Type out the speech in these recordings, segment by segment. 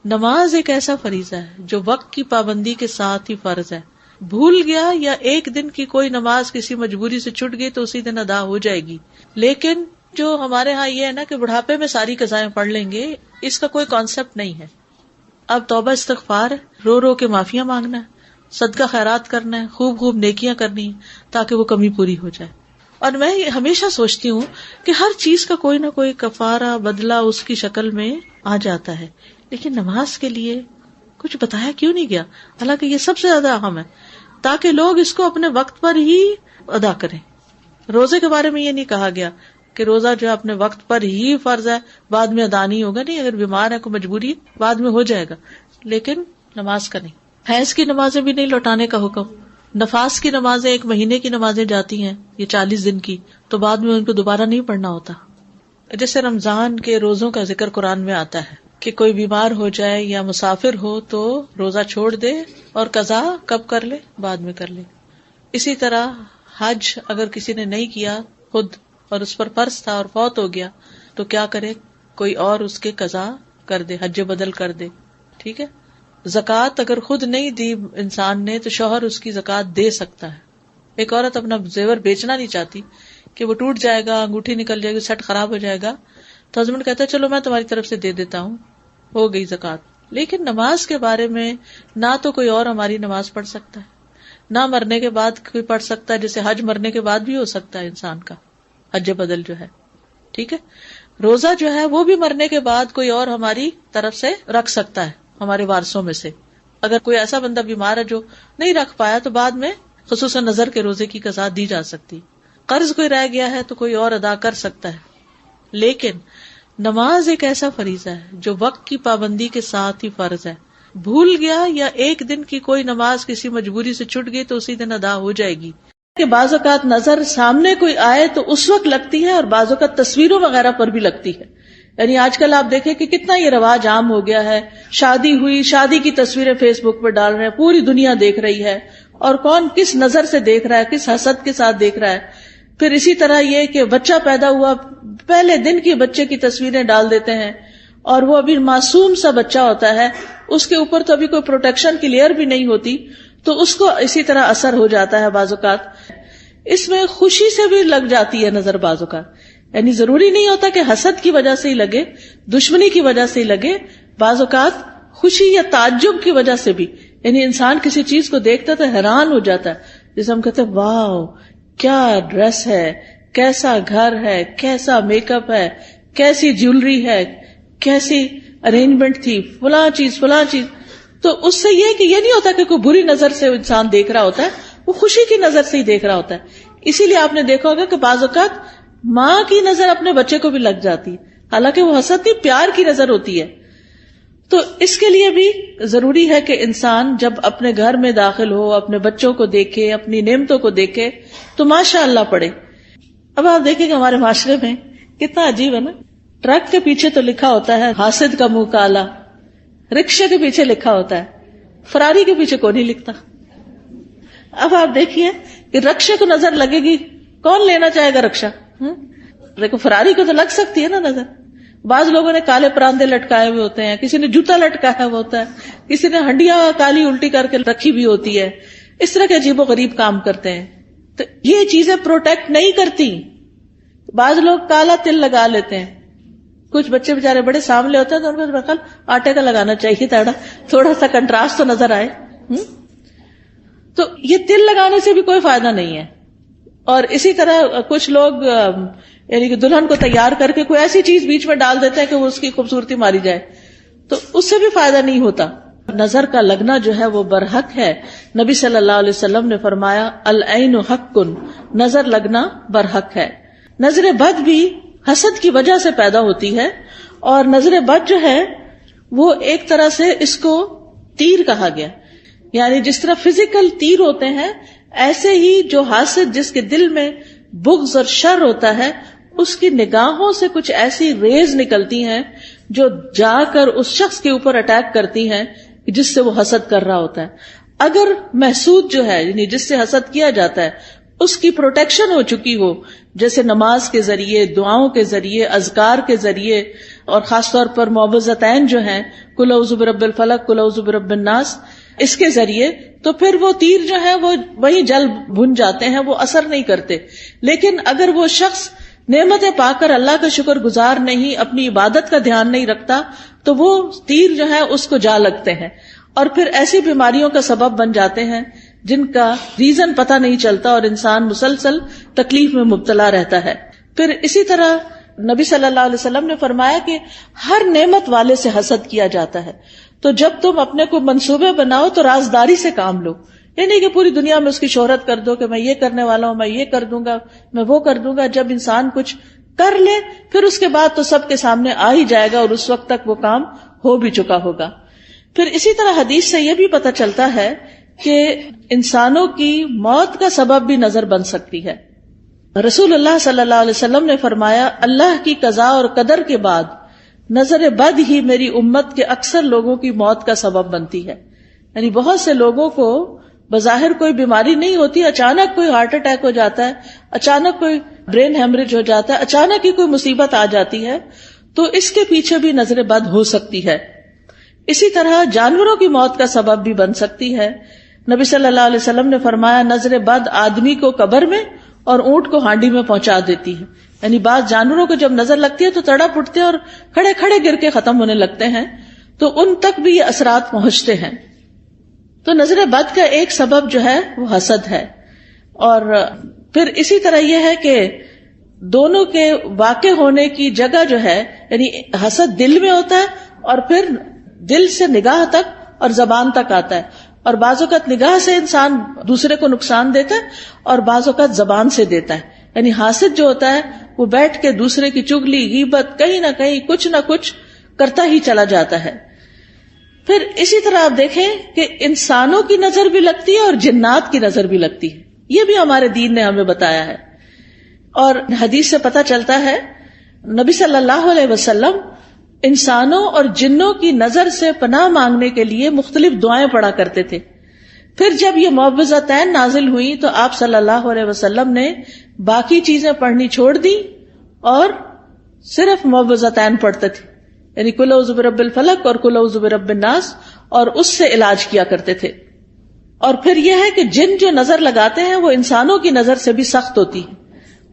نماز ایک ایسا فریضہ ہے جو وقت کی پابندی کے ساتھ ہی فرض ہے. بھول گیا یا ایک دن کی کوئی نماز کسی مجبوری سے چھٹ گئی تو اسی دن ادا ہو جائے گی. لیکن جو ہمارے ہاں یہ ہے نا کہ بڑھاپے میں ساری قضائیں پڑھ لیں گے، اس کا کوئی کانسیپٹ نہیں ہے. اب توبہ استغفار ہے، رو رو کے معافیاں مانگنا ہے، صدقہ خیرات کرنا ہے، خوب خوب نیکیاں کرنی ہیں تاکہ وہ کمی پوری ہو جائے. اور میں ہمیشہ سوچتی ہوں کہ ہر چیز کا کوئی نہ کوئی کفارہ بدلہ اس کی شکل میں آ جاتا ہے، لیکن نماز کے لیے کچھ بتایا کیوں نہیں گیا؟ حالانکہ یہ سب سے زیادہ اہم ہے تاکہ لوگ اس کو اپنے وقت پر ہی ادا کریں. روزے کے بارے میں یہ نہیں کہا گیا کہ روزہ جو ہے اپنے وقت پر ہی فرض ہے، بعد میں ادا نہیں ہوگا. نہیں، اگر بیمار ہے کوئی مجبوری بعد میں ہو جائے گا، لیکن نماز کا نہیں. حیض کی نمازیں بھی نہیں لوٹانے کا حکم. نفاس کی نمازیں 1 مہینے کی نمازیں جاتی ہیں، یہ 40 دن کی، تو بعد میں ان کو دوبارہ نہیں پڑھنا ہوتا. جیسے رمضان کے روزوں کا ذکر قرآن میں آتا ہے کہ کوئی بیمار ہو جائے یا مسافر ہو تو روزہ چھوڑ دے اور قضا کب کر لے؟ بعد میں کر لے. اسی طرح حج اگر کسی نے نہیں کیا خود اور اس پر فرض تھا اور فوت ہو گیا تو کیا کرے؟ کوئی اور اس کے قضا کر دے، حج بدل کر دے. ٹھیک ہے. زکوٰۃ اگر خود نہیں دی انسان نے تو شوہر اس کی زکوٰۃ دے سکتا ہے. ایک عورت اپنا زیور بیچنا نہیں چاہتی کہ وہ ٹوٹ جائے گا، انگوٹھی نکل جائے گی، سیٹ خراب ہو جائے گا، تو ہسبینڈ کہتا ہے چلو میں تمہاری طرف سے دے دیتا ہوں، ہو گئی زکوٰۃ. لیکن نماز کے بارے میں نہ تو کوئی اور ہماری نماز پڑھ سکتا ہے، نہ مرنے کے بعد کوئی پڑھ سکتا ہے. جیسے حج مرنے کے بعد بھی ہو سکتا ہے انسان کا، حج بدل جو ہے. ٹھیک ہے. روزہ جو ہے وہ بھی مرنے کے بعد کوئی اور ہماری طرف سے رکھ سکتا ہے، ہمارے وارثوں میں سے. اگر کوئی ایسا بندہ بیمار ہے جو نہیں رکھ پایا تو بعد میں خصوصاً نظر کے روزے کی قضا دی جا سکتی. قرض کوئی رہ گیا ہے تو کوئی اور ادا کر سکتا ہے. لیکن نماز ایک ایسا فریضہ ہے جو وقت کی پابندی کے ساتھ ہی فرض ہے. بھول گیا یا ایک دن کی کوئی نماز کسی مجبوری سے چھٹ گئی تو اسی دن ادا ہو جائے گی. کہ بعض اوقات نظر سامنے کوئی آئے تو اس وقت لگتی ہے اور بعض اوقات تصویروں وغیرہ پر بھی لگتی ہے. یعنی آج کل آپ دیکھیں کہ کتنا یہ رواج عام ہو گیا ہے، شادی ہوئی، شادی کی تصویریں فیس بک پہ ڈال رہے ہیں، پوری دنیا دیکھ رہی ہے، اور کون کس نظر سے دیکھ رہا ہے، کس حسد کے ساتھ دیکھ رہا ہے. پھر اسی طرح یہ کہ بچہ پیدا ہوا، پہلے دن کے بچے کی تصویریں ڈال دیتے ہیں، اور وہ ابھی معصوم سا بچہ ہوتا ہے، اس کے اوپر تو ابھی کوئی پروٹیکشن کی لیئر بھی نہیں ہوتی، تو اس کو اسی طرح اثر ہو جاتا ہے. بعض اوقات اس میں خوشی سے بھی لگ جاتی ہے نظر، بعض اوقات یعنی ضروری نہیں ہوتا کہ حسد کی وجہ سے ہی لگے، دشمنی کی وجہ سے ہی لگے، بعض اوقات خوشی یا تعجب کی وجہ سے بھی. یعنی انسان کسی چیز کو دیکھتا ہے تو حیران ہو جاتا ہے، جیسے ہم کہتے ہیں واو کیا ڈریس ہے، کیسا گھر ہے، کیسا میک اپ ہے، کیسی جیولری ہے، کیسی ارینجمنٹ تھی، فلاں چیز. تو اس سے یہ کہ یہ نہیں ہوتا کہ کوئی بری نظر سے انسان دیکھ رہا ہوتا ہے، وہ خوشی کی نظر سے ہی دیکھ رہا ہوتا ہے. اسی لیے آپ نے دیکھا ہوگا کہ بعض اوقات ماں کی نظر اپنے بچے کو بھی لگ جاتی ہے، حالانکہ وہ حسد نہیں، پیار کی نظر ہوتی ہے. تو اس کے لیے بھی ضروری ہے کہ انسان جب اپنے گھر میں داخل ہو، اپنے بچوں کو دیکھے، اپنی نعمتوں کو دیکھے تو ماشاء اللہ پڑھے. اب آپ دیکھیں کہ ہمارے معاشرے میں کتنا عجیب ہے نا، ٹرک کے پیچھے تو لکھا ہوتا ہے حاسد کا منہ کالا، رکشے کے پیچھے لکھا ہوتا ہے، فراری کے پیچھے کون نہیں لکھتا. اب آپ دیکھیے کہ رکشے کو نظر لگے گی، کون لینا چاہے گا رکشا؟ دیکھو فراری کو تو لگ سکتی ہے نا نظر. بعض لوگوں نے کالے پراندے لٹکائے ہوئے ہوتے ہیں، کسی نے جوتا لٹکایا ہوا ہوتا ہے، کسی نے ہنڈیاں کالی الٹی کر کے رکھی بھی ہوتی ہے. اس طرح کے عجیب و غریب کام کرتے ہیں. تو یہ چیزیں پروٹیکٹ نہیں کرتی. بعض لوگ کالا تل لگا لیتے ہیں، کچھ بچے بےچارے بڑے سامنے ہوتے ہیں تو ان کو آٹے کا لگانا چاہیے تھوڑا سا کنٹراسٹ تو نظر آئے. تو یہ تل لگانے سے بھی کوئی فائدہ نہیں ہے. اور اسی طرح کچھ لوگ یعنی کہ دلہن کو تیار کر کے کوئی ایسی چیز بیچ میں ڈال دیتے ہیں کہ وہ اس کی خوبصورتی ماری جائے، تو اس سے بھی فائدہ نہیں ہوتا. نظر کا لگنا جو ہے وہ برحق ہے. نبی صلی اللہ علیہ وسلم نے فرمایا العین حق، نظر لگنا برحق ہے. نظر بد بھی حسد کی وجہ سے پیدا ہوتی ہے، اور نظر بد جو ہے وہ ایک طرح سے اس کو تیر کہا گیا. یعنی جس طرح فزیکل تیر ہوتے ہیں، ایسے ہی جو حاسد جس کے دل میں بغض اور شر ہوتا ہے، اس کی نگاہوں سے کچھ ایسی ریز نکلتی ہیں جو جا کر اس شخص کے اوپر اٹیک کرتی ہیں جس سے وہ حسد کر رہا ہوتا ہے. اگر محسود جو ہے یعنی جس سے حسد کیا جاتا ہے اس کی پروٹیکشن ہو چکی ہو، جیسے نماز کے ذریعے، دعاؤں کے ذریعے، اذکار کے ذریعے، اور خاص طور پر معوذتین جو ہیں قل اعوذ برب الفلق قل اعوذ برب الناس، اس کے ذریعے تو پھر وہ تیر جو ہے وہ وہی جل بھن جاتے ہیں، وہ اثر نہیں کرتے. لیکن اگر وہ شخص نعمتیں پا کر اللہ کا شکر گزار نہیں، اپنی عبادت کا دھیان نہیں رکھتا، تو وہ تیر جو ہے اس کو جا لگتے ہیں اور پھر ایسی بیماریوں کا سبب بن جاتے ہیں جن کا ریزن پتہ نہیں چلتا اور انسان مسلسل تکلیف میں مبتلا رہتا ہے. پھر اسی طرح نبی صلی اللہ علیہ وسلم نے فرمایا کہ ہر نعمت والے سے حسد کیا جاتا ہے، تو جب تم اپنے کو منصوبے بناؤ تو رازداری سے کام لو. یہ نہیں کہ پوری دنیا میں اس کی شہرت کر دو کہ میں یہ کرنے والا ہوں، میں یہ کر دوں گا، میں وہ کر دوں گا. جب انسان کچھ کر لے پھر اس کے بعد تو سب کے سامنے آ ہی جائے گا اور اس وقت تک وہ کام ہو بھی چکا ہوگا. پھر اسی طرح حدیث سے یہ بھی پتہ چلتا ہے کہ انسانوں کی موت کا سبب بھی نظر بن سکتی ہے. رسول اللہ صلی اللہ علیہ وسلم نے فرمایا اللہ کی قضاء اور قدر کے بعد نظر بد ہی میری امت کے اکثر لوگوں کی موت کا سبب بنتی ہے. یعنی بہت سے لوگوں کو بظاہر کوئی بیماری نہیں ہوتی، اچانک کوئی ہارٹ اٹیک ہو جاتا ہے، اچانک کوئی برین ہیمریج ہو جاتا ہے، اچانک ہی کوئی مصیبت آ جاتی ہے، تو اس کے پیچھے بھی نظر بد ہو سکتی ہے. اسی طرح جانوروں کی موت کا سبب بھی بن سکتی ہے. نبی صلی اللہ علیہ وسلم نے فرمایا نظر بد آدمی کو قبر میں اور اونٹ کو ہانڈی میں پہنچا دیتی ہے. یعنی بعض جانوروں کو جب نظر لگتی ہے تو تڑپ اٹھتے ہیں اور کھڑے کھڑے گر کے ختم ہونے لگتے ہیں، تو ان تک بھی یہ اثرات پہنچتے ہیں. تو نظر بد کا ایک سبب جو ہے وہ حسد ہے. اور پھر اسی طرح یہ ہے کہ دونوں کے واقع ہونے کی جگہ جو ہے، یعنی حسد دل میں ہوتا ہے اور پھر دل سے نگاہ تک اور زبان تک آتا ہے. اور بعض اوقات نگاہ سے انسان دوسرے کو نقصان دیتا ہے اور بعض اوقات زبان سے دیتا ہے. یعنی حاسد جو ہوتا ہے وہ بیٹھ کے دوسرے کی چگلی غیبت کہیں نہ کہیں کچھ نہ کچھ کرتا ہی چلا جاتا ہے. پھر اسی طرح آپ دیکھیں کہ انسانوں کی نظر بھی لگتی ہے اور جنات کی نظر بھی لگتی ہے. یہ بھی ہمارے دین نے ہمیں بتایا ہے. اور حدیث سے پتہ چلتا ہے نبی صلی اللہ علیہ وسلم انسانوں اور جنوں کی نظر سے پناہ مانگنے کے لیے مختلف دعائیں پڑھا کرتے تھے. پھر جب یہ معوذتین نازل ہوئی تو آپ صلی اللہ علیہ وسلم نے باقی چیزیں پڑھنی چھوڑ دی اور صرف معوذتین پڑھتے تھے. یعنی قل اعوذ برب الفلق اور قل اعوذ برب الناس، اور اس سے علاج کیا کرتے تھے. اور پھر یہ ہے کہ جن جو نظر لگاتے ہیں وہ انسانوں کی نظر سے بھی سخت ہوتی ہے،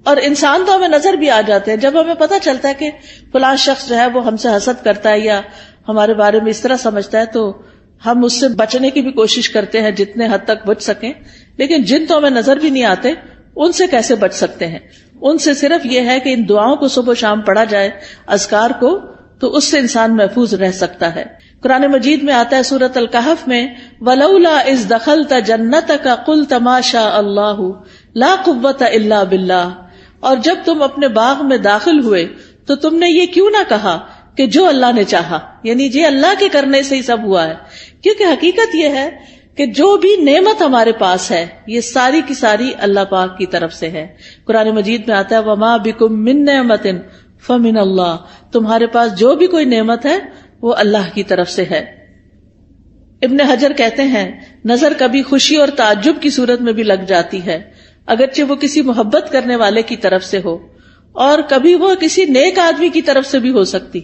اور انسان تو ہمیں نظر بھی آ جاتے ہیں. جب ہمیں پتہ چلتا ہے کہ فلاں شخص جو ہے وہ ہم سے حسد کرتا ہے یا ہمارے بارے میں اس طرح سمجھتا ہے، تو ہم اس سے بچنے کی بھی کوشش کرتے ہیں جتنے حد تک بچ سکیں. لیکن جن تو ہمیں نظر بھی نہیں آتے، ان سے کیسے بچ سکتے ہیں؟ ان سے صرف یہ ہے کہ ان دعاؤں کو صبح و شام پڑھا جائے، اذکار کو، تو اس سے انسان محفوظ رہ سکتا ہے. قرآن مجید میں آتا ہے سورۃ الکہف میں وَلَوْلَا إِذْ دَخَلْتَ جَنَّتَكَ قُلْتَ مَا شَاءَ اللَّهُ لَا قُوَّةَ إِلَّا بِاللَّهِ. اور جب تم اپنے باغ میں داخل ہوئے تو تم نے یہ کیوں نہ کہا کہ جو اللہ نے چاہا، یعنی یہ اللہ کے کرنے سے ہی سب ہوا ہے. کیونکہ حقیقت یہ ہے کہ جو بھی نعمت ہمارے پاس ہے یہ ساری کی ساری اللہ پاک کی طرف سے ہے. قرآن مجید میں آتا ہے وَمَا بِكُم مِّن نِّعْمَةٍ فَمِنَ اللَّهِ. تمہارے پاس جو بھی کوئی نعمت ہے وہ اللہ کی طرف سے ہے. ابن حجر کہتے ہیں نظر کبھی خوشی اور تعجب کی صورت میں بھی لگ جاتی ہے، اگرچہ وہ کسی محبت کرنے والے کی طرف سے ہو، اور کبھی وہ کسی نیک آدمی کی طرف سے بھی ہو سکتی.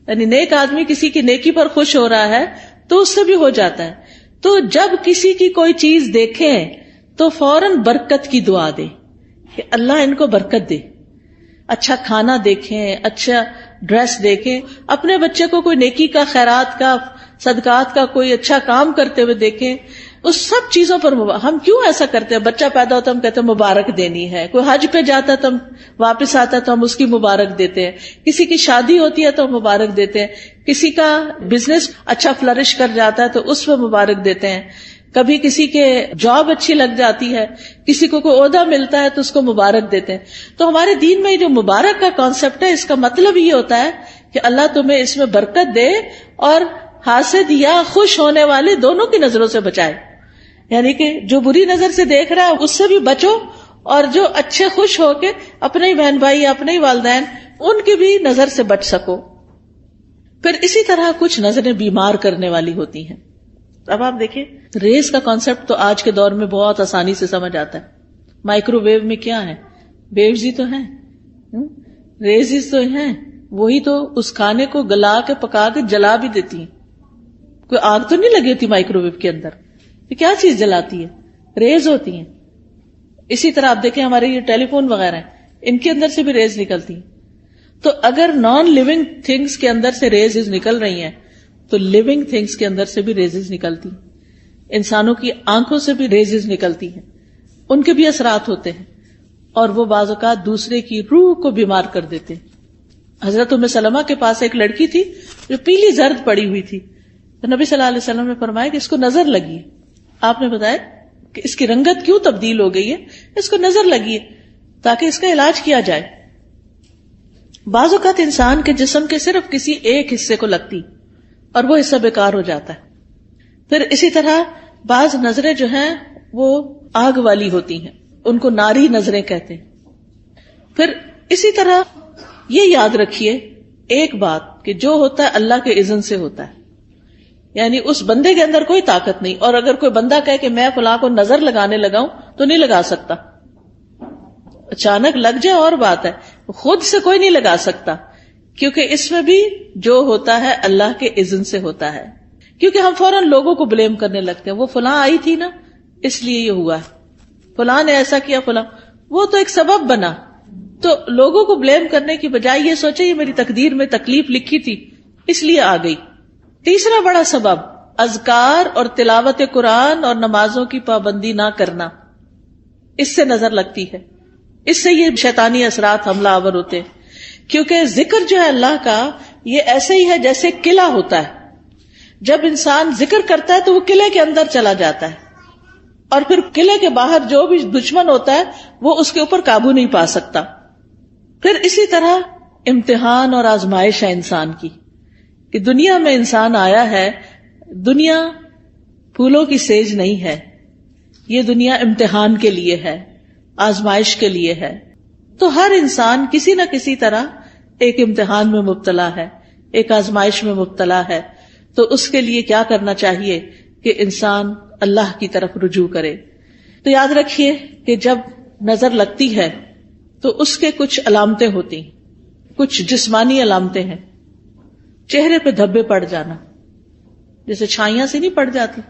یعنی نیک آدمی کسی کی نیکی پر خوش ہو رہا ہے تو اس سے بھی ہو جاتا ہے. تو جب کسی کی کوئی چیز دیکھیں تو فوراً برکت کی دعا دیں کہ اللہ ان کو برکت دے. اچھا کھانا دیکھیں، اچھا ڈریس دیکھیں، اپنے بچے کو کوئی نیکی کا، خیرات کا، صدقات کا کوئی اچھا کام کرتے ہوئے دیکھیں. اس سب چیزوں پر ہم کیوں ایسا کرتے ہیں؟ بچہ پیدا ہوتا ہے ہم کہتے ہیں مبارک دینی ہے، کوئی حج پہ جاتا ہے تو ہم واپس آتا ہے تو ہم اس کی مبارک دیتے ہیں، کسی کی شادی ہوتی ہے تو ہم مبارک دیتے ہیں، کسی کا بزنس اچھا فلرش کر جاتا ہے تو اس پہ مبارک دیتے ہیں، کبھی کسی کے جاب اچھی لگ جاتی ہے، کسی کو کوئی عہدہ ملتا ہے تو اس کو مبارک دیتے ہیں. تو ہمارے دین میں جو مبارک کا کانسیپٹ ہے اس کا مطلب یہ ہوتا ہے کہ اللہ تمہیں اس میں برکت دے اور حاسد یا خوش ہونے والے دونوں کی نظروں سے بچائے. یعنی کہ جو بری نظر سے دیکھ رہا ہے اس سے بھی بچو، اور جو اچھے خوش ہو کے اپنے ہی بہن بھائی یا اپنے ہی والدین ان کی بھی نظر سے بچ سکو. پھر اسی طرح کچھ نظریں بیمار کرنے والی ہوتی ہیں. اب آپ دیکھیں ریز کا کانسیپٹ تو آج کے دور میں بہت آسانی سے سمجھ آتا ہے. مائکرو ویو میں کیا ہے؟ ویوز ہی تو ہیں، ریز ہی تو ہیں، وہی تو اس کھانے کو گلا کے پکا کے جلا بھی دیتی ہیں. کوئی آگ تو نہیں لگی ہوتی مائکرو ویو کے اندر. یہ کیا چیز جلاتی ہے؟ ریز ہوتی ہیں. اسی طرح آپ دیکھیں ہمارے یہ ٹیلی فون وغیرہ ہیں, ان کے اندر سے بھی ریز نکلتی ہیں. تو اگر نان لیونگ تھنگس کے اندر سے ریز نکل رہی ہیں تو لیونگ تھنگس کے اندر سے بھی ریز نکلتی ہیں. انسانوں کی آنکھوں سے بھی ریز نکلتی ہیں, ان کے بھی اثرات ہوتے ہیں, اور وہ بعض اوقات دوسرے کی روح کو بیمار کر دیتے ہیں. حضرت ام سلمہ کے پاس ایک لڑکی تھی جو پیلی زرد پڑی ہوئی تھی. تو نبی صلی اللہ علیہ وسلم نے فرمایا کہ اس کو نظر لگی ہے. آپ نے بتایا کہ اس کی رنگت کیوں تبدیل ہو گئی ہے؟ اس کو نظر لگی ہے تاکہ اس کا علاج کیا جائے. بعض اوقات انسان کے جسم کے صرف کسی ایک حصے کو لگتی اور وہ حصہ بیکار ہو جاتا ہے. پھر اسی طرح بعض نظریں جو ہیں وہ آگ والی ہوتی ہیں, ان کو ناری نظریں کہتے ہیں. پھر اسی طرح یہ یاد رکھیے ایک بات کہ جو ہوتا ہے اللہ کے اذن سے ہوتا ہے, یعنی اس بندے کے اندر کوئی طاقت نہیں. اور اگر کوئی بندہ کہے کہ میں فلاں کو نظر لگانے لگاؤں تو نہیں لگا سکتا. اچانک لگ جائے اور بات ہے, خود سے کوئی نہیں لگا سکتا, کیونکہ اس میں بھی جو ہوتا ہے اللہ کے اذن سے ہوتا ہے. کیونکہ ہم فوراً لوگوں کو بلیم کرنے لگتے ہیں, وہ فلاں آئی تھی نا اس لیے یہ ہوا ہے, فلاں نے ایسا کیا, فلاں وہ تو ایک سبب بنا. تو لوگوں کو بلیم کرنے کی بجائے یہ سوچے یہ میری تقدیر میں تکلیف لکھی تھی اس لیے آ گئی. تیسرا بڑا سبب اذکار اور تلاوت قرآن اور نمازوں کی پابندی نہ کرنا, اس سے نظر لگتی ہے, اس سے یہ شیطانی اثرات حملہ آور ہوتے ہیں. کیونکہ ذکر جو ہے اللہ کا یہ ایسے ہی ہے جیسے قلعہ ہوتا ہے. جب انسان ذکر کرتا ہے تو وہ قلعے کے اندر چلا جاتا ہے, اور پھر قلعے کے باہر جو بھی دشمن ہوتا ہے وہ اس کے اوپر قابو نہیں پا سکتا. پھر اسی طرح امتحان اور آزمائش ہے انسان کی, کہ دنیا میں انسان آیا ہے, دنیا پھولوں کی سیج نہیں ہے, یہ دنیا امتحان کے لیے ہے, آزمائش کے لیے ہے. تو ہر انسان کسی نہ کسی طرح ایک امتحان میں مبتلا ہے, ایک آزمائش میں مبتلا ہے. تو اس کے لیے کیا کرنا چاہیے کہ انسان اللہ کی طرف رجوع کرے. تو یاد رکھیے کہ جب نظر لگتی ہے تو اس کے کچھ علامتیں ہوتی, کچھ جسمانی علامتیں ہیں. چہرے پہ دھبے پڑ جانا, جیسے چھائیاں سے نہیں پڑ جاتی,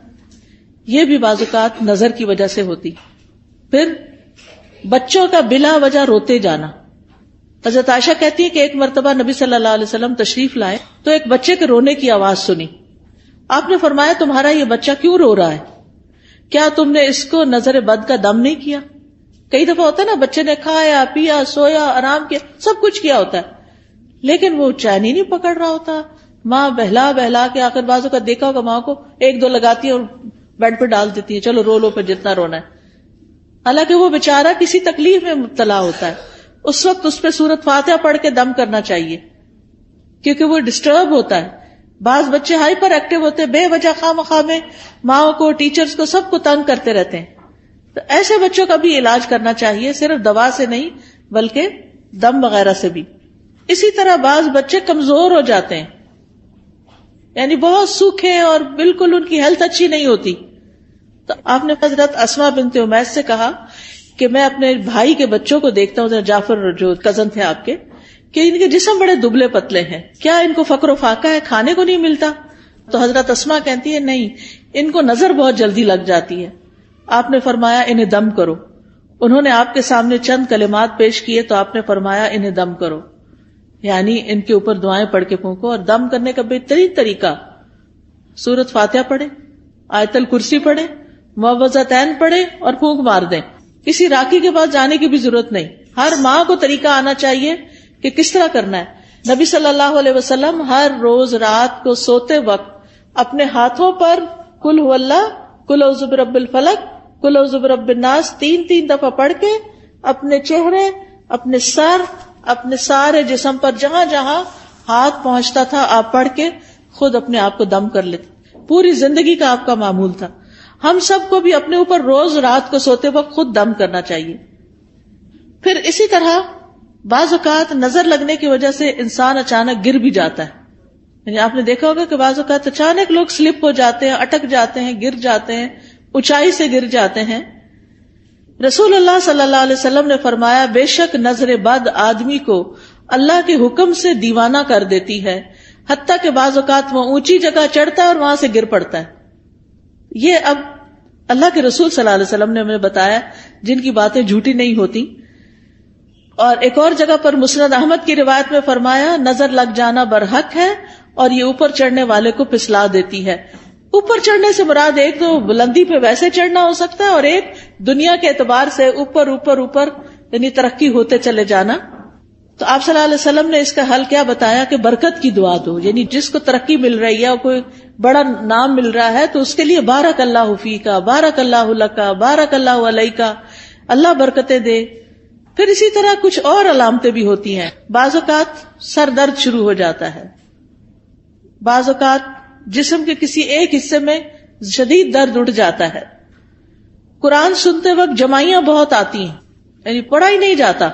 یہ بھی بعض اوقات نظر کی وجہ سے ہوتی. پھر بچوں کا بلا وجہ روتے جانا. حضرت عائشہ کہتی ہے کہ ایک مرتبہ نبی صلی اللہ علیہ وسلم تشریف لائے تو ایک بچے کے رونے کی آواز سنی. آپ نے فرمایا تمہارا یہ بچہ کیوں رو رہا ہے؟ کیا تم نے اس کو نظر بد کا دم نہیں کیا؟ کئی دفعہ ہوتا ہے نا, بچے نے کھایا پیا سویا آرام کیا سب کچھ کیا ہوتا ہے, لیکن وہ چین ہی نہیں پکڑ رہا ہوتا. ماں بہلا بہلا کے آخر بازوں کا دیکھا ہوگا ماں کو ایک دو لگاتی ہے اور بیڈ پہ ڈال دیتی ہے, چلو رو لو پہ جتنا رونا ہے. حالانکہ وہ بیچارہ کسی تکلیف میں مبتلا ہوتا ہے, اس وقت اس پہ سورت فاتحہ پڑھ کے دم کرنا چاہیے, کیونکہ وہ ڈسٹرب ہوتا ہے. بعض بچے ہائپر ایکٹیو ہوتے ہیں, بے وجہ خواہ مخواہ میں ماں کو ٹیچرز کو سب کو تنگ کرتے رہتے ہیں. تو ایسے بچوں کا بھی علاج کرنا چاہیے, صرف دوا سے نہیں بلکہ دم وغیرہ سے بھی. اسی طرح بعض بچے کمزور ہو جاتے ہیں, یعنی بہت سوکھے اور بالکل ان کی ہیلتھ اچھی نہیں ہوتی. تو آپ نے حضرت اسماء بنت امیس سے کہا کہ میں اپنے بھائی کے بچوں کو دیکھتا ہوں, جعفر جو کزن تھے آپ کے, کہ ان کے جسم بڑے دبلے پتلے ہیں, کیا ان کو فقر و فاقہ ہے, کھانے کو نہیں ملتا؟ تو حضرت اسماء کہتی ہے نہیں, ان کو نظر بہت جلدی لگ جاتی ہے. آپ نے فرمایا انہیں دم کرو. انہوں نے آپ کے سامنے چند کلمات پیش کیے تو آپ نے فرمایا انہیں دم کرو, یعنی ان کے اوپر دعائیں پڑھ کے پھونکو. اور دم کرنے کا بہترین طریقہ سورت فاتحہ پڑھے, آیت الکرسی پڑھے, معوذتین پڑھے اور پھونک مار دیں. کسی راکی کے پاس جانے کی بھی ضرورت نہیں, ہر ماں کو طریقہ آنا چاہیے کہ کس طرح کرنا ہے. نبی صلی اللہ علیہ وسلم ہر روز رات کو سوتے وقت اپنے ہاتھوں پر قل هو اللہ, قل اعوذ برب الفلق, قل اعوذ برب الناس 3 دفعہ پڑھ کے اپنے چہرے, اپنے سر, اپنے سارے جسم پر جہاں جہاں ہاتھ پہنچتا تھا آپ پڑھ کے خود اپنے آپ کو دم کر لیتے. پوری زندگی کا آپ کا معمول تھا. ہم سب کو بھی اپنے اوپر روز رات کو سوتے وقت خود دم کرنا چاہیے. پھر اسی طرح بعض اوقات نظر لگنے کی وجہ سے انسان اچانک گر بھی جاتا ہے. یعنی آپ نے دیکھا ہوگا کہ بعض اوقات اچانک لوگ سلپ ہو جاتے ہیں, اٹک جاتے ہیں, گر جاتے ہیں, اونچائی سے گر جاتے ہیں. رسول اللہ صلی اللہ علیہ وسلم نے فرمایا بے شک نظر بد آدمی کو اللہ کے حکم سے دیوانہ کر دیتی ہے، حتیٰ کہ بعض اوقات وہ اونچی جگہ چڑھتا ہے اور وہاں سے گر پڑتا ہے. یہ اب اللہ کے رسول صلی اللہ علیہ وسلم نے ہمیں بتایا جن کی باتیں جھوٹی نہیں ہوتی. اور ایک اور جگہ پر مسند احمد کی روایت میں فرمایا نظر لگ جانا برحق ہے اور یہ اوپر چڑھنے والے کو پھسلا دیتی ہے. اوپر چڑھنے سے مراد ایک تو بلندی پہ ویسے چڑھنا ہو سکتا ہے اور ایک دنیا کے اعتبار سے اوپر اوپر اوپر یعنی ترقی ہوتے چلے جانا. تو آپ صلی اللہ علیہ وسلم نے اس کا حل کیا بتایا کہ برکت کی دعا دو، یعنی جس کو ترقی مل رہی ہے اور کوئی بڑا نام مل رہا ہے تو اس کے لیے بارک اللہ فیکا، بارک اللہ لکا، بارک اللہ علیکا، اللہ برکتیں دے. پھر اسی طرح کچھ اور علامتیں بھی ہوتی ہیں. بعض اوقات سر درد شروع ہو جاتا ہے، بعض اوقات جسم کے کسی ایک حصے میں شدید درد اٹھ جاتا ہے. قرآن سنتے وقت جمائیاں بہت آتی ہیں، یعنی پڑھا ہی نہیں جاتا.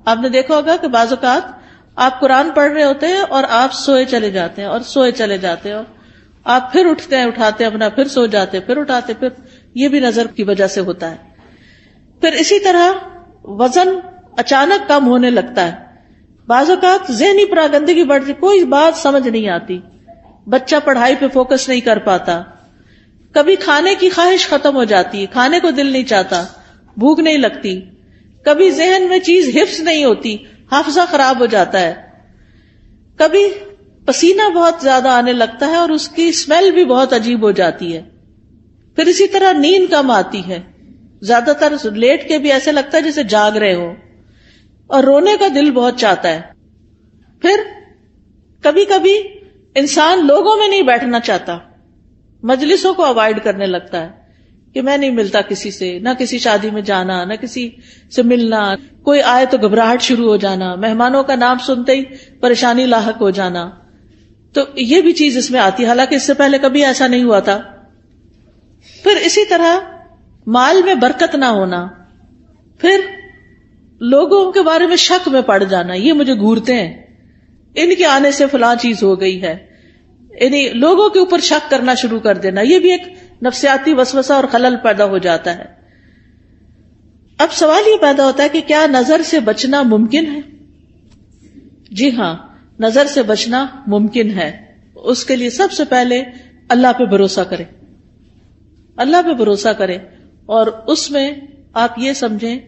آپ نے دیکھا ہوگا کہ بعض اوقات آپ قرآن پڑھ رہے ہوتے ہیں اور آپ سوئے چلے جاتے ہیں اور سوئے چلے جاتے ہیں اور آپ پھر اٹھتے ہیں، اٹھاتے ہیں اپنا، پھر سو جاتے ہیں، پھر اٹھاتے، پھر یہ بھی نظر کی وجہ سے ہوتا ہے. پھر اسی طرح وزن اچانک کم ہونے لگتا ہے. بعض اوقات ذہنی پراگندگی بڑھتی، کوئی بات سمجھ نہیں آتی، بچہ پڑھائی پہ فوکس نہیں کر پاتا. کبھی کھانے کی خواہش ختم ہو جاتی ہے، کھانے کو دل نہیں چاہتا، بھوک نہیں لگتی. کبھی ذہن میں چیز حفظ نہیں ہوتی، حافظہ خراب ہو جاتا ہے. کبھی پسینہ بہت زیادہ آنے لگتا ہے اور اس کی اسمیل بھی بہت عجیب ہو جاتی ہے. پھر اسی طرح نیند کم آتی ہے، زیادہ تر لیٹ کے بھی ایسے لگتا ہے جیسے جاگ رہے ہو، اور رونے کا دل بہت چاہتا ہے. پھر کبھی کبھی انسان لوگوں میں نہیں بیٹھنا چاہتا، مجلسوں کو اوائڈ کرنے لگتا ہے کہ میں نہیں ملتا کسی سے، نہ کسی شادی میں جانا، نہ کسی سے ملنا. کوئی آئے تو گھبراہٹ شروع ہو جانا، مہمانوں کا نام سنتے ہی پریشانی لاحق ہو جانا. تو یہ بھی چیز اس میں آتی ہے، حالانکہ اس سے پہلے کبھی ایسا نہیں ہوا تھا. پھر اسی طرح مال میں برکت نہ ہونا، پھر لوگوں کے بارے میں شک میں پڑ جانا، یہ مجھے گھورتے ہیں، ان کے آنے سے فلاں چیز ہو گئی ہے، یعنی لوگوں کے اوپر شک کرنا شروع کر دینا. یہ بھی ایک نفسیاتی وسوسہ اور خلل پیدا ہو جاتا ہے. اب سوال یہ پیدا ہوتا ہے کہ کیا نظر سے بچنا ممکن ہے؟ جی ہاں، نظر سے بچنا ممکن ہے. اس کے لیے سب سے پہلے اللہ پہ بھروسہ کریں، اللہ پہ بھروسہ کریں، اور اس میں آپ یہ سمجھیں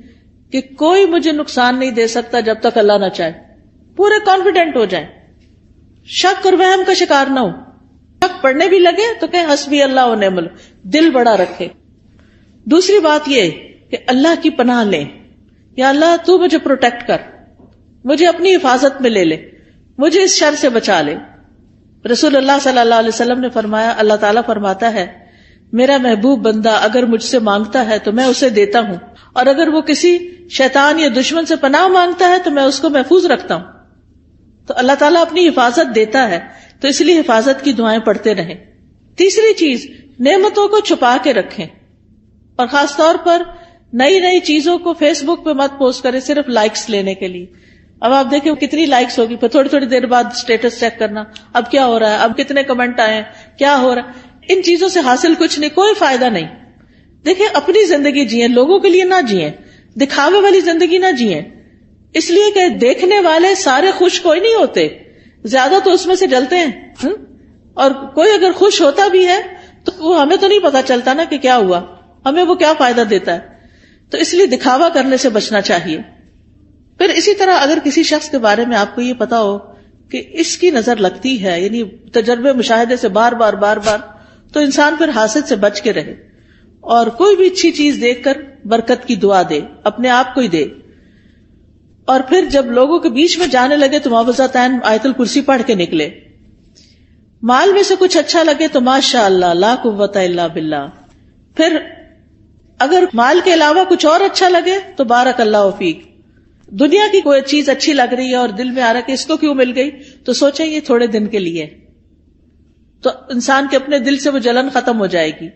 کہ کوئی مجھے نقصان نہیں دے سکتا جب تک اللہ نہ چاہے. پورے کانفیڈنٹ ہو جائیں، شک اور وہم کا شکار نہ ہو. شک پڑھنے بھی لگے تو کہیں حسبی اللہ و نعم الوکیل، دل بڑا رکھے. دوسری بات یہ کہ اللہ کی پناہ لیں، یا اللہ تو مجھے پروٹیکٹ کر، مجھے اپنی حفاظت میں لے لے، مجھے اس شر سے بچا لے. رسول اللہ صلی اللہ علیہ وسلم نے فرمایا، اللہ تعالیٰ فرماتا ہے میرا محبوب بندہ اگر مجھ سے مانگتا ہے تو میں اسے دیتا ہوں، اور اگر وہ کسی شیطان یا دشمن سے پناہ مانگتا ہے تو میں اس کو محفوظ رکھتا ہوں. تو اللہ تعالیٰ اپنی حفاظت دیتا ہے، تو اس لیے حفاظت کی دعائیں پڑھتے رہیں. تیسری چیز، نعمتوں کو چھپا کے رکھیں، اور خاص طور پر نئی نئی چیزوں کو فیس بک پہ مت پوسٹ کریں صرف لائکس لینے کے لیے. اب آپ دیکھیں کتنی لائکس ہوگی، پھر تھوڑی تھوڑی دیر بعد سٹیٹس چیک کرنا، اب کیا ہو رہا ہے، اب کتنے کمنٹ آئے ہیں، کیا ہو رہا ہے. ان چیزوں سے حاصل کچھ نہیں، کوئی فائدہ نہیں. دیکھیں اپنی زندگی جیئیں، لوگوں کے لیے نہ جیئیں، دکھاوے والی زندگی نہ جیئیں. اس لیے کہ دیکھنے والے سارے خوش کوئی نہیں ہوتے، زیادہ تو اس میں سے جلتے ہیں. اور کوئی اگر خوش ہوتا بھی ہے تو وہ ہمیں تو نہیں پتا چلتا نا کہ کیا ہوا، ہمیں وہ کیا فائدہ دیتا ہے. تو اس لیے دکھاوا کرنے سے بچنا چاہیے. پھر اسی طرح اگر کسی شخص کے بارے میں آپ کو یہ پتا ہو کہ اس کی نظر لگتی ہے، یعنی تجربے مشاہدے سے بار بار تو انسان پھر حاسد سے بچ کے رہے، اور کوئی بھی اچھی چیز دیکھ کر برکت کی دعا دے، اپنے آپ کو ہی دے. اور پھر جب لوگوں کے بیچ میں جانے لگے تو معوذتین آیت الکرسی پڑھ کے نکلے. مال میں سے کچھ اچھا لگے تو ماشاء اللہ لا قوت الا باللہ. پھر اگر مال کے علاوہ کچھ اور اچھا لگے تو بارک اللہ فیک. دنیا کی کوئی چیز اچھی لگ رہی ہے اور دل میں آ رہا ہے کہ اس کو کیوں مل گئی، تو سوچیں یہ تھوڑے دن کے لیے، تو انسان کے اپنے دل سے وہ جلن ختم ہو جائے گی.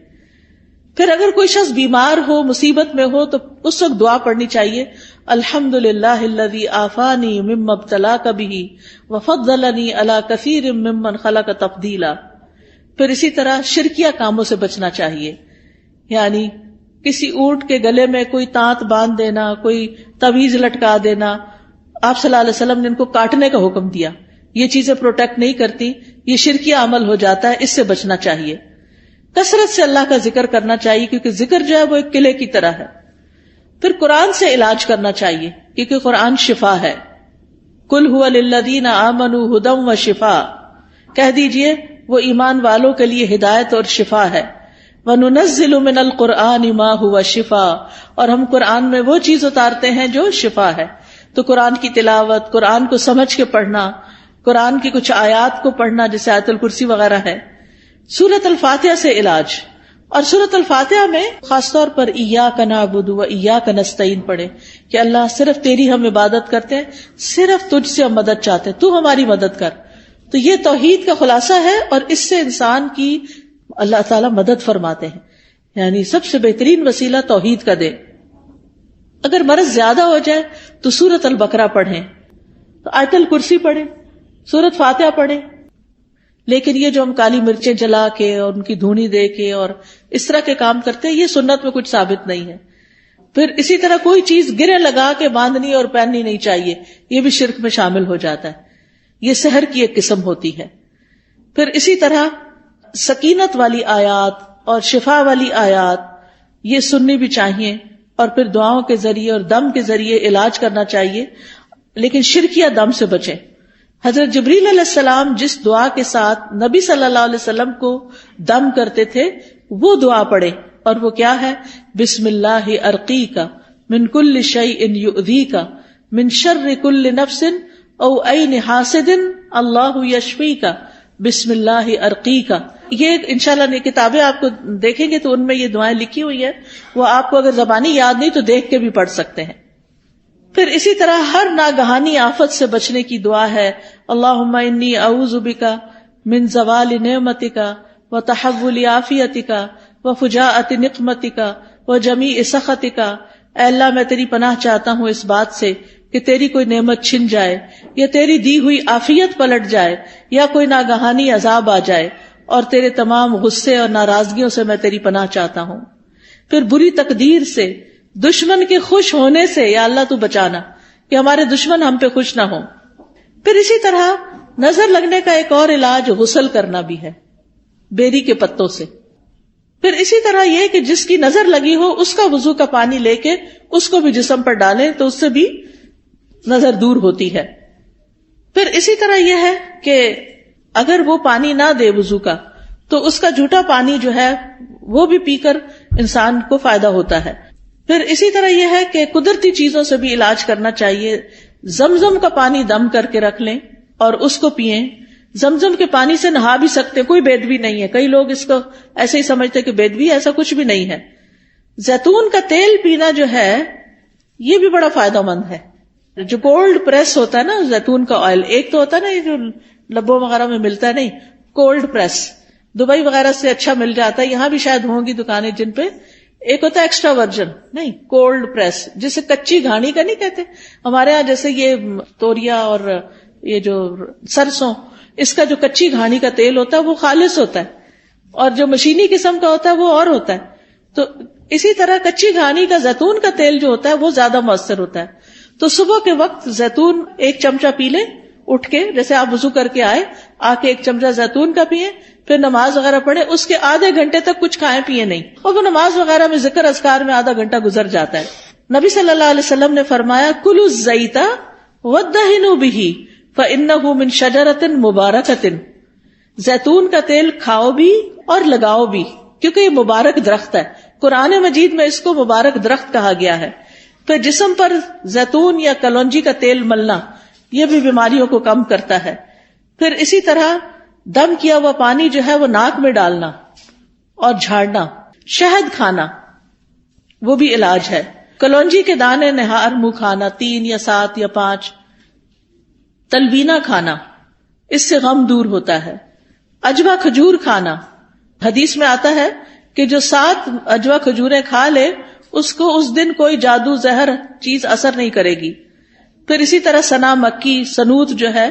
پھر اگر کوئی شخص بیمار ہو، مصیبت میں ہو، تو اس وقت دعا پڑھنی چاہیے، الحمدللہ الذی عافانی مما ابتلاک بہ وفضلنی علی کثیر ممن خلق تفضیلا. پھر اسی طرح شرکیہ کاموں سے بچنا چاہیے، یعنی کسی اونٹ کے گلے میں کوئی تانت باندھ دینا، کوئی تعویذ لٹکا دینا، آپ صلی اللہ علیہ وسلم نے ان کو کاٹنے کا حکم دیا. یہ چیزیں پروٹیکٹ نہیں کرتی، یہ شرکیہ عمل ہو جاتا ہے، اس سے بچنا چاہیے. کثرت سے اللہ کا ذکر کرنا چاہیے کیونکہ ذکر جو ہے وہ ایک قلعے کی طرح ہے. پھر قرآن سے علاج کرنا چاہیے کیونکہ قرآن شفا ہے. قل هو للذین آمنوا ھدی وشفاء، کہہ دیجئے وہ ایمان والوں کے لیے ہدایت اور شفا ہے. وَنُنَزِّلُ مِنَ الْقُرْآنِ مَا هُوَ شِفَاء، اور ہم قرآن میں وہ چیز اتارتے ہیں جو شفا ہے. تو قرآن کی تلاوت، قرآن کو سمجھ کے پڑھنا، قرآن کی کچھ آیات کو پڑھنا جیسے آیت الکرسی وغیرہ ہے. سورۃ الفاتحہ سے علاج، اور سورۃ الفاتحہ میں خاص طور پر ایاک نعبد و ایاک نستعین پڑھے کہ اللہ صرف تیری ہم عبادت کرتے ہیں، صرف تجھ سے ہم مدد چاہتے ہیں، تو ہماری مدد کر. تو یہ توحید کا خلاصہ ہے اور اس سے انسان کی اللہ تعالیٰ مدد فرماتے ہیں. یعنی سب سے بہترین وسیلہ توحید کا دے. اگر مرض زیادہ ہو جائے تو سورۃ البقرہ پڑھیں، تو آیت الکرسی پڑھیں، سورۃ فاتحہ پڑھیں. لیکن یہ جو ہم کالی مرچیں جلا کے اور ان کی دھونی دے کے اور اس طرح کے کام کرتے ہیں، یہ سنت میں کچھ ثابت نہیں ہے. پھر اسی طرح کوئی چیز گرے لگا کے باندھنی اور پہننی نہیں چاہیے، یہ بھی شرک میں شامل ہو جاتا ہے. یہ سحر کی ایک قسم ہوتی ہے. پھر اسی طرح سکینت والی آیات اور شفا والی آیات یہ سننی بھی چاہیے، اور پھر دعاؤں کے ذریعے اور دم کے ذریعے علاج کرنا چاہیے، لیکن شرکیہ دم سے بچیں. حضرت جبریل علیہ السلام جس دعا کے ساتھ نبی صلی اللہ علیہ وسلم کو دم کرتے تھے وہ دعا پڑھے، اور وہ کیا ہے؟ بسم اللہ ارقیک من کل شیء یؤذیک من شر کل نفس او عین حاسد اللہ یشفیک بسم اللہ ارقیک. یہ انشاءاللہ کتابیں آپ کو دیکھیں گے تو ان میں یہ دعائیں لکھی ہوئی ہیں، وہ آپ کو اگر زبانی یاد نہیں تو دیکھ کے بھی پڑھ سکتے ہیں. پھر اسی طرح ہر ناگہانی آفت سے بچنے کی دعا ہے، اللہم انی اعوذ بک من زوال نعمتک وتحول عافیتک وفجاءۃ نقمتک وجمیع سخطک. اے اللہ میں تیری پناہ چاہتا ہوں اس بات سے کہ تیری کوئی نعمت چھن جائے، یا تیری دی ہوئی عافیت پلٹ جائے، یا کوئی ناگہانی عذاب آ جائے، اور تیرے تمام غصے اور ناراضگیوں سے میں تیری پناہ چاہتا ہوں. پھر بری تقدیر سے، دشمن کے خوش ہونے سے، یا اللہ تو بچانا کہ ہمارے دشمن ہم پہ خوش نہ ہوں. پھر اسی طرح نظر لگنے کا ایک اور علاج غسل کرنا بھی ہے بیری کے پتوں سے. پھر اسی طرح یہ کہ جس کی نظر لگی ہو اس کا وضو کا پانی لے کے اس کو بھی جسم پر ڈالیں تو اس سے بھی نظر دور ہوتی ہے. پھر اسی طرح یہ ہے کہ اگر وہ پانی نہ دے وضو کا تو اس کا جھوٹا پانی جو ہے وہ بھی پی کر انسان کو فائدہ ہوتا ہے. پھر اسی طرح یہ ہے کہ قدرتی چیزوں سے بھی علاج کرنا چاہیے. زمزم کا پانی دم کر کے رکھ لیں اور اس کو پئیں. زمزم کے پانی سے نہا بھی سکتے، کوئی بیدبی نہیں ہے. کئی لوگ اس کو ایسے ہی سمجھتے کہ بیدبی، ایسا کچھ بھی نہیں ہے. زیتون کا تیل پینا جو ہے یہ بھی بڑا فائدہ مند ہے. جو کولڈ پریس ہوتا ہے نا زیتون کا آئل، ایک تو ہوتا ہے نا یہ جو لبوں وغیرہ میں ملتا ہے، نہیں کولڈ پریس دبئی وغیرہ سے اچھا مل جاتا ہے، یہاں بھی شاید ہوں گی دکانیں جن پہ. ایک ہوتا ہے ایکسٹرا ورجن، نہیں کولڈ پریس جسے کچی گھاڑی کا نہیں کہتے ہمارے ہاں، جیسے یہ توریا اور یہ جو سرسوں، اس کا جو کچی گھاڑی کا تیل ہوتا ہے وہ خالص ہوتا ہے، اور جو مشینی قسم کا ہوتا ہے وہ اور ہوتا ہے. تو اسی طرح کچی گھاڑی کا زیتون کا تیل جو ہوتا ہے وہ زیادہ مؤثر ہوتا ہے. تو صبح کے وقت زیتون ایک چمچہ پی لیں اٹھ کے، جیسے آپ وضو کر کے آئے آ کے ایک چمچہ زیتون کا پیئیں، پھر نماز وغیرہ پڑھیں. اس کے آدھے گھنٹے تک کچھ کھائیں پیئے نہیں، اور وہ نماز وغیرہ میں ذکر اذکار میں آدھا گھنٹہ گزر جاتا ہے. نبی صلی اللہ علیہ وسلم نے فرمایا کلوا الزیت وادہنوا بہ فانہ من شجرۃ مبارکۃ. زیتون کا تیل کھاؤ بھی اور لگاؤ بھی، کیونکہ یہ مبارک درخت ہے. قرآن مجید میں اس کو مبارک درخت کہا گیا ہے. پھر جسم پر زیتون یا کلونجی کا تیل ملنا یہ بھی بیماریوں کو کم کرتا ہے. پھر اسی طرح دم کیا ہوا پانی جو ہے وہ ناک میں ڈالنا اور جھاڑنا. شہد کھانا وہ بھی علاج ہے. کلونجی کے دانے نہار منہ کھانا 3 یا 7 یا 5. تلبینہ کھانا، اس سے غم دور ہوتا ہے. اجوا کھجور کھانا، حدیث میں آتا ہے کہ جو 7 اجوا کھجوریں کھا لے اس کو اس دن کوئی جادو زہر چیز اثر نہیں کرے گی. پھر اسی طرح سنا مکی، سنوت جو ہے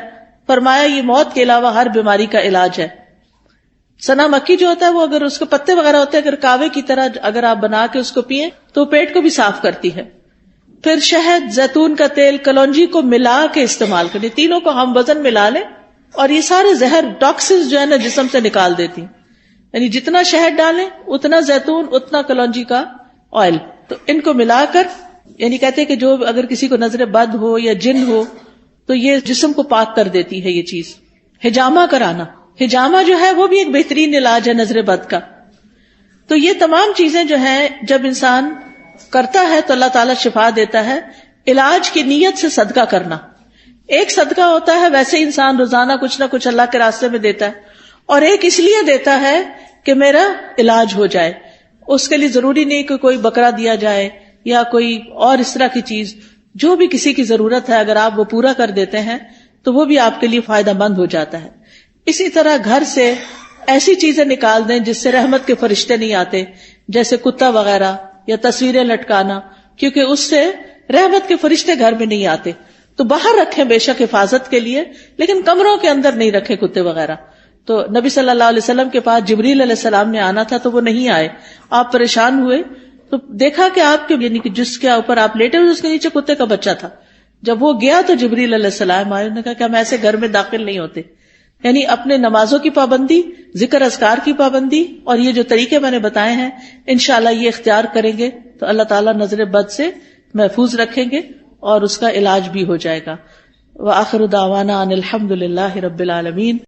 فرمایا یہ موت کے علاوہ ہر بیماری کا علاج ہے. سنا مکی جو ہوتا ہے وہ اگر اس کے پتے وغیرہ ہوتے ہیں، اگر کاوے کی طرح اگر آپ بنا کے اس کو پیئیں تو پیٹ کو بھی صاف کرتی ہے. پھر شہد، زیتون کا تیل، کلونجی کو ملا کے استعمال کریں، تینوں کو ہم وزن ملا لیں، اور یہ سارے زہر ٹاکسنز جو ہے نا جسم سے نکال دیتی ہیں. یعنی جتنا شہد ڈالیں اتنا زیتون، اتنا کلونجی کا آئل، تو ان کو ملا کر، یعنی کہتے ہیں کہ جو اگر کسی کو نظر بد ہو یا جن ہو تو یہ جسم کو پاک کر دیتی ہے یہ چیز. حجامہ کرانا، حجامہ جو ہے وہ بھی ایک بہترین علاج ہے نظر بد کا. تو یہ تمام چیزیں جو ہیں جب انسان کرتا ہے تو اللہ تعالیٰ شفا دیتا ہے. علاج کی نیت سے صدقہ کرنا، ایک صدقہ ہوتا ہے ویسے انسان روزانہ کچھ نہ کچھ اللہ کے راستے میں دیتا ہے، اور ایک اس لیے دیتا ہے کہ میرا علاج ہو جائے. اس کے لیے ضروری نہیں کہ کوئی بکرا دیا جائے یا کوئی اور اس طرح کی چیز، جو بھی کسی کی ضرورت ہے اگر آپ وہ پورا کر دیتے ہیں تو وہ بھی آپ کے لیے فائدہ مند ہو جاتا ہے. اسی طرح گھر سے ایسی چیزیں نکال دیں جس سے رحمت کے فرشتے نہیں آتے، جیسے کتا وغیرہ یا تصویریں لٹکانا، کیونکہ اس سے رحمت کے فرشتے گھر میں نہیں آتے. تو باہر رکھیں بے شک حفاظت کے لیے، لیکن کمروں کے اندر نہیں رکھیں کتے وغیرہ. تو نبی صلی اللہ علیہ وسلم کے پاس جبریل علیہ السلام نے آنا تھا تو وہ نہیں آئے. آپ پریشان ہوئے تو دیکھا کہ آپ کے یعنی کہ جس کے اوپر آپ لیٹے ہوئے اس کے نیچے کتے کا بچہ تھا. جب وہ گیا تو جبریل علیہ السلام آئے، انہوں نے کہا کہ ہم ایسے گھر میں داخل نہیں ہوتے. یعنی اپنے نمازوں کی پابندی، ذکر اذکار کی پابندی، اور یہ جو طریقے میں نے بتائے ہیں انشاءاللہ یہ اختیار کریں گے تو اللہ تعالیٰ نظر بد سے محفوظ رکھیں گے اور اس کا علاج بھی ہو جائے گا. وآخر دعوانا ان الحمد للہ رب العالمین.